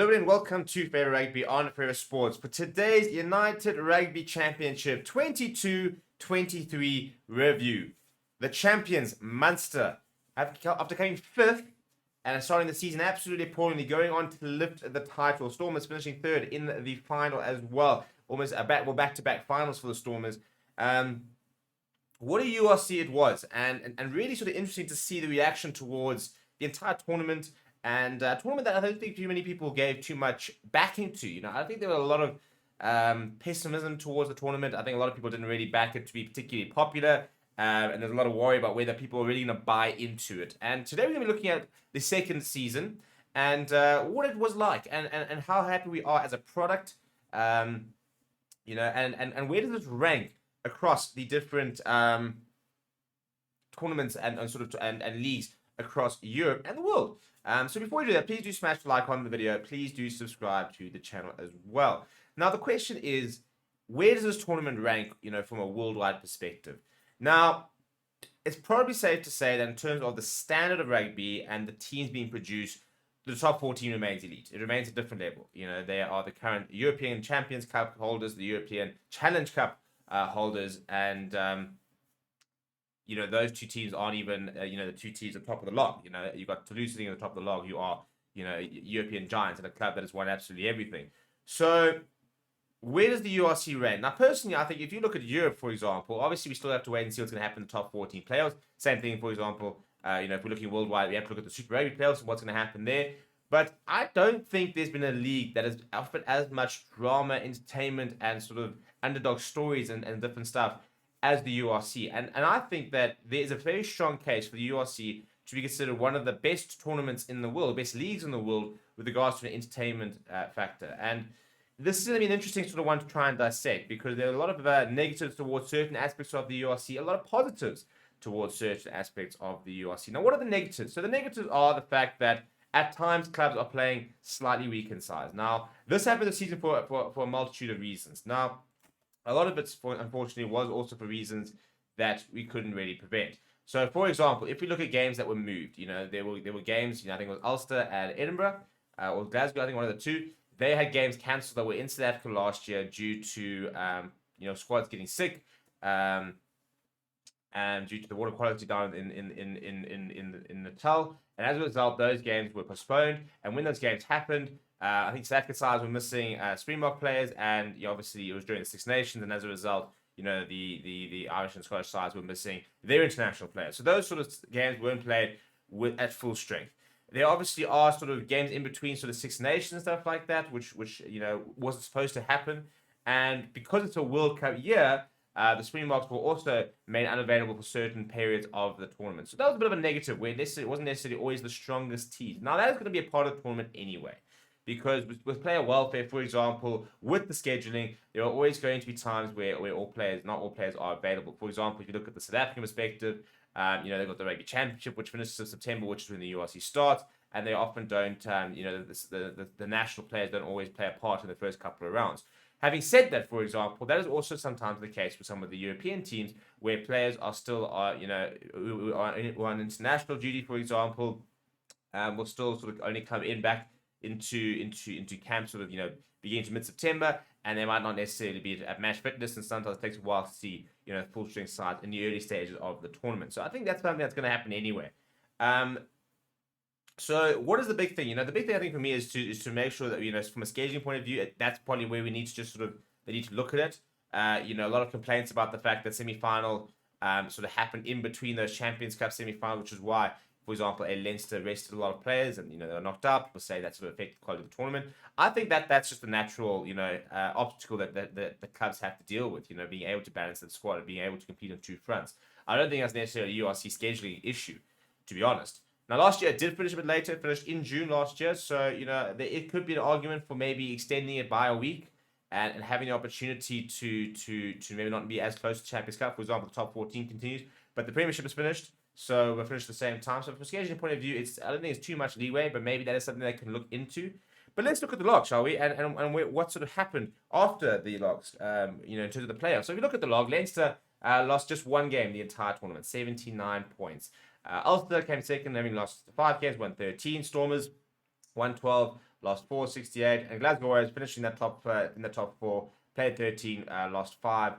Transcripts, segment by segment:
Hello and welcome to Favorite Rugby on Favorite Sports for today's United Rugby Championship 22-23 review. The champions, Munster, after coming fifth and starting the season absolutely appallingly, going on to lift the title. Stormers finishing third in the final as well. Almost back-to-back finals for the Stormers. What a URC it was, and really sort of interesting to see the reaction towards the entire tournament. And a tournament that I don't think too many people gave too much backing to. I think there were a lot of pessimism towards the tournament. I think a lot of people didn't really back it to be particularly popular. And there's a lot of worry about whether people are really going to buy into it. And today we're going to be looking at the second season and what it was like and how happy we are as a product. And where does this rank across the different tournaments and leagues across Europe and the world. So before we do that, please do smash the like on the video. Please do subscribe to the channel as well. Now, the question is, where does this tournament rank, from a worldwide perspective? Now, it's probably safe to say that in terms of the standard of rugby and the teams being produced, the top 14 remains elite. It remains a different level. They are the current European Champions Cup holders, the European Challenge Cup holders, and those two teams aren't even, the two teams at the top of the log. You've got Toulouse sitting at the top of the log, who are, European giants and a club that has won absolutely everything. So, where does the URC rank? Now, personally, I think if you look at Europe, for example, obviously we still have to wait and see what's going to happen in the top 14 playoffs. Same thing, for example, if we're looking worldwide, we have to look at the Super Rugby playoffs and what's going to happen there. But I don't think there's been a league that has offered as much drama, entertainment, and sort of underdog stories and different stuff as the URC. And I think that there is a very strong case for the URC to be considered one of the best tournaments in the world, best leagues in the world with regards to an entertainment factor. And this is going to be an interesting sort of one to try and dissect, because there are a lot of negatives towards certain aspects of the URC, a lot of positives towards certain aspects of the URC. Now, what are the negatives? So the negatives are the fact that at times clubs are playing slightly weak in size. Now, this happened this season for a multitude of reasons. Now, a lot of it, unfortunately, was also for reasons that we couldn't really prevent. So, for example, if we look at games that were moved, there were games, I think it was Ulster and Edinburgh, or Glasgow, I think one of the two. They had games cancelled that were in South Africa last year due to, squads getting sick, and due to the water quality down in Natal. And as a result, those games were postponed. And when those games happened, I think South African sides were missing Springbok players, and obviously it was during the Six Nations, and as a result, the Irish and Scottish sides were missing their international players. So those sort of games weren't played at full strength. There obviously are sort of games in between sort of Six Nations and stuff like that, which wasn't supposed to happen. And because it's a World Cup year, the Springboks were also made unavailable for certain periods of the tournament. So that was a bit of a negative, where it wasn't necessarily always the strongest team. Now, that is going to be a part of the tournament anyway, because with player welfare, for example, with the scheduling, there are always going to be times where not all players are available. For example, if you look at the South African perspective, they've got the Rugby Championship, which finishes in September, which is when the URC starts, and they often don't, the national players don't always play a part in the first couple of rounds. Having said that, for example, that is also sometimes the case with some of the European teams, where players are still, who are on international duty, for example, will still sort of only come back into camp sort of, beginning to mid-September, and they might not necessarily be at match fitness, and sometimes it takes a while to see, full strength sides in the early stages of the tournament. So I think that's something that's going to happen anyway. So what is the big thing? The big thing I think for me is to make sure that, from a scheduling point of view, that's probably where we need to just they need to look at it. A lot of complaints about the fact that semi-final sort of happened in between those Champions Cup semi-final, which is why, for example, a Leinster rested a lot of players and, they were knocked out. People say that sort of affected the quality of the tournament. I think that's just a natural, obstacle that the clubs have to deal with, being able to balance the squad and being able to compete on two fronts. I don't think that's necessarily a URC scheduling issue, to be honest. Now, last year it did finish a bit later. It finished in June last year. So, it could be an argument for maybe extending it by a week and having the opportunity to maybe not be as close to Champions Cup. For example, the top 14 continues, but the Premiership is finished. So we're finished at the same time. So from a scheduling point of view, I don't think it's too much leeway, but maybe that is something they can look into. But let's look at the log, shall we? And what sort of happened after the logs, in terms of the playoffs. So if you look at the log, Leinster lost just one game the entire tournament, 79 points. Ulster came second, having lost 5 games, won 13. Stormers won 12, lost 4, 68. And Glasgow Warriors finishing that in the top 4, played 13, lost 5.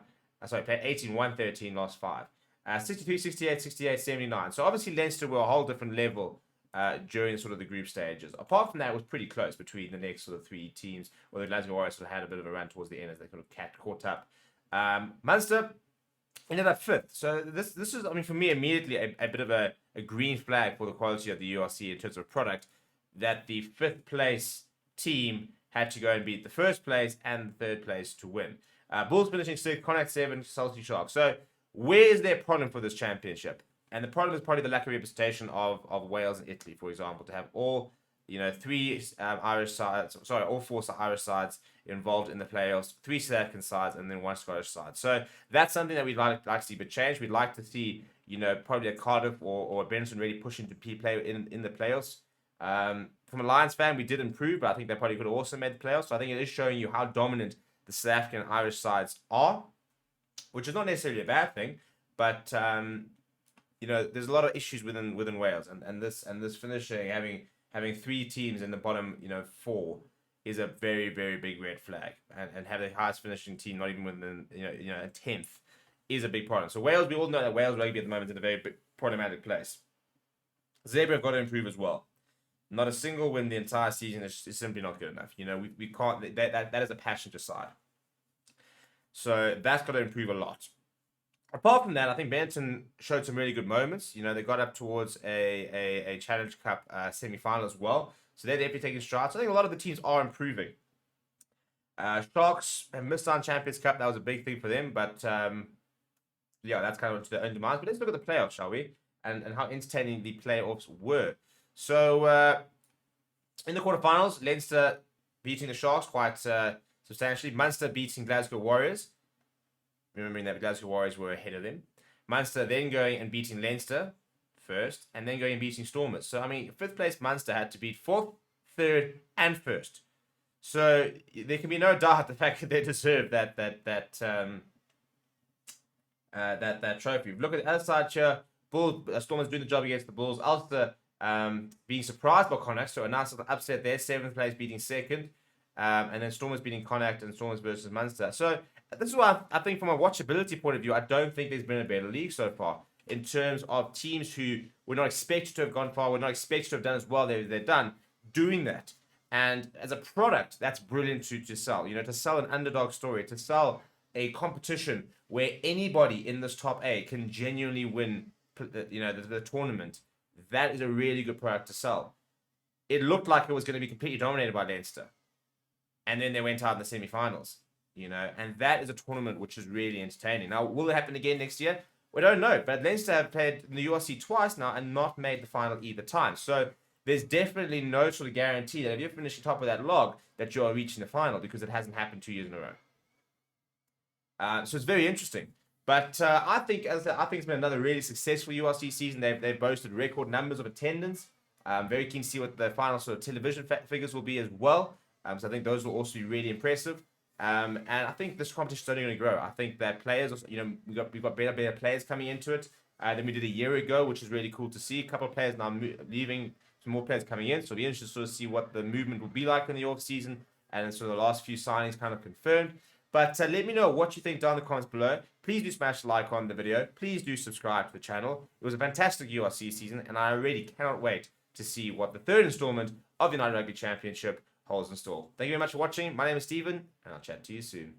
Played 18, won 13, lost 5. 63, 68, 68, 79. So obviously Leinster were a whole different level during sort of the group stages. Apart from that, it was pretty close between the next sort of 3 teams, where the Glasgow Warriors sort of had a bit of a run towards the end as they kind of caught up. Munster ended up 5th. So this is, I mean, for me, immediately a bit of a green flag for the quality of the URC in terms of product, that the 5th place team had to go and beat the 1st place and the 3rd place to win. Bulls finishing 6th, Connacht 7th, Salty Sharks. So where is their problem for this championship? And the problem is probably the lack of representation of Wales and Italy, for example, to have all, 3 Irish sides, all 4 Irish sides involved in the playoffs, 3 South African sides, and then 1 Scottish side. So that's something that we'd like to see, but change. We'd like to see, probably a Cardiff or a Benson really pushing to play in the playoffs. From a Lions fan, we did improve, but I think they probably could have also made the playoffs. So I think it is showing you how dominant the South African and Irish sides are, which is not necessarily a bad thing, but there's a lot of issues within Wales, and this finishing having 3 teams in the bottom 4 is a very, very big red flag, and have the highest finishing team not even within a 10th is a big problem. So Wales, we all know that Wales rugby at the moment is in a very problematic place. Zebra have got to improve as well. Not a single win the entire season is simply not good enough. We can't. That is a passenger side. So that's got to improve a lot. Apart from that, I think Benton showed some really good moments. They got up towards a Challenge Cup semi-final as well. So they're definitely taking strides. So I think a lot of the teams are improving. Sharks have missed on Champions Cup. That was a big thing for them. But that's kind of to their own demands. But let's look at the playoffs, shall we? And how entertaining the playoffs were. So in the quarterfinals, Leinster beating the Sharks quite substantially. Munster beating Glasgow Warriors. Remembering that the Glasgow Warriors were ahead of them. Munster then going and beating Leinster first, and then going and beating Stormers. So, I mean, 5th place Munster had to beat 4th, 3rd, and 1st. So, there can be no doubt the fact that they deserve that trophy. Look at the other side here. Stormers doing the job against the Bulls. Ulster being surprised by Connacht, so a nice little upset there. 7th place beating 2nd. And then Stormers beating Connacht and Stormers versus Munster. So this is why I think from a watchability point of view, I don't think there's been a better league so far in terms of teams who were not expected to have gone far, were not expected to have done as well they've done, doing that. And as a product, that's brilliant to sell. To sell an underdog story, to sell a competition where anybody in this top 8 can genuinely win the tournament. That is a really good product to sell. It looked like it was going to be completely dominated by Leinster. And then they went out in the semi-finals, and that is a tournament which is really entertaining. Now, will it happen again next year? We don't know, but Leinster have played in the URC twice now and not made the final either time. So there's definitely no sort of guarantee that if you're finishing top of that log, that you are reaching the final, because it hasn't happened 2 years in a row. So it's very interesting. But I think it's been another really successful URC season. They've boasted record numbers of attendance. I'm very keen to see what the final sort of television figures will be as well. So I think those will also be really impressive. And I think this competition is only going to grow. I think that players, we've got better players coming into it than we did a year ago, which is really cool to see. A couple of players now leaving, some more players coming in. So it'll be interesting to sort of see what the movement will be like in the off season, and so the last few signings kind of confirmed. But let me know what you think down in the comments below. Please do smash the like on the video. Please do subscribe to the channel. It was a fantastic URC season, and I really cannot wait to see what the 3rd installment of the United Rugby Championship holds in store. Thank you very much for watching. My name is Stephen, and I'll chat to you soon.